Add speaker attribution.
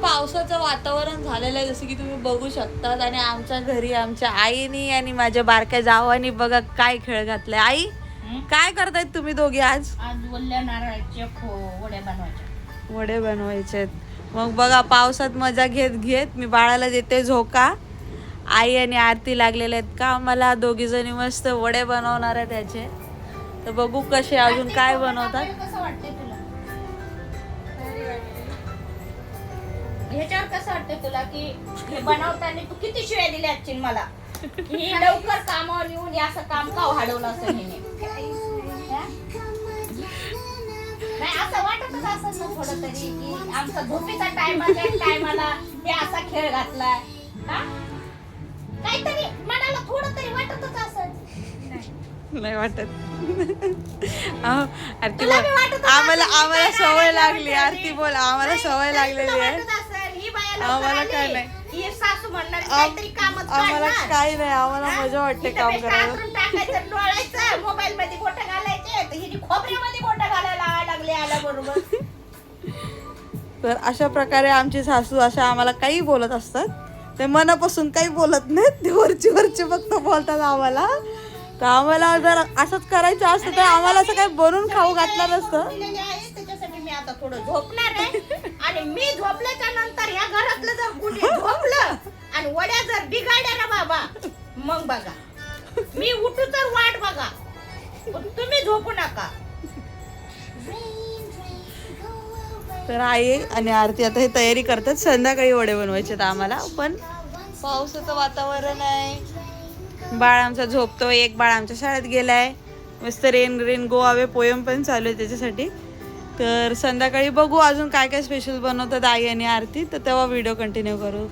Speaker 1: पावसाचं वातावरण झालेलं आहे जसं की तुम्ही बघू शकतात. आणि आमच्या घरी आमच्या आईनी आणि माझ्या बारक्या जावानी बघा काय खेळ घातलाय. आई काय करतायत तुम्ही दोघी आज?
Speaker 2: आज वल्ल्या नारळाच्या वड्या बनवायच्या.
Speaker 1: वडे बनवायचे. मग बघा पावसात मजा घेत घेत मी बाळाला देते झोका. आई आणि आरती लागलेले आहेत का मला. दोघी जणी मस्त वडे बनवणार आहे त्याचे. तर बघू कसे अजून काय बनवतात.
Speaker 2: कसं वाटतंय तुला? ह्याच्यावर कसं वाटतंय तुला की हे बनवताना तू किती शिव्या दिल्या असतील मला की लवकर कामावर येऊन हे असं काम का वाढवलं असेल हिने? नाही असं वाटतच असं ना थोडं तरी की आमचा झोपेचा टायमाला हे असा खेळ घातलाय. हा काहीतरी मनाला थोडं तरी वाटतच असेल.
Speaker 1: नाही वाटत. आरती बोल आम्हाला सवय लागली. आरती बोल आम्हाला सवय लागलेली आहे. आम्हाला काय नाही. आम्हाला काय नाही. आम्हाला मजा वाटते काम करायला.
Speaker 2: मोबाईल मध्ये बोट घालायचे खोबऱ्यामध्ये बोट घालायला लागले आल्याबरोबर.
Speaker 1: तर अशा प्रकारे आमची सासू अशा आम्हाला काही बोलत असतात. ते मनापासून काही बोलत नाहीत. ते वरची फक्त बोलतात आम्हाला. तर आम्हाला जर असंच करायचं असतं तर आम्हाला असं काही बनवून खाऊ घातलं नसतं.
Speaker 2: त्याच्यासाठी मी आता थोडं झोपणार आहे. आणि मी झोपल्याच्या नंतर या घरातलं जर कुणी झोपलं आणि वड्या जर बिघाड्या ना बाबा मग बघा मी उठू तर वाट बघा. तुम्ही झोपू नका.
Speaker 1: तर आई आणि आरती आता हे तयारी करतात. संध्याकाळी वडे बनवायचे आहेत आम्हाला. पण पावसाचं वातावरण आहे. बाळ आमचा झोपतोय. एक बाळ आमच्या शाळेत गेलाय. मस्त rain rain go away poem पण चालू आहे त्याच्यासाठी. तर संध्याकाळी बघू अजून काय काय स्पेशल बनवतात आई आणि आरती. तर तेव्हा व्हिडिओ कंटिन्यू करू.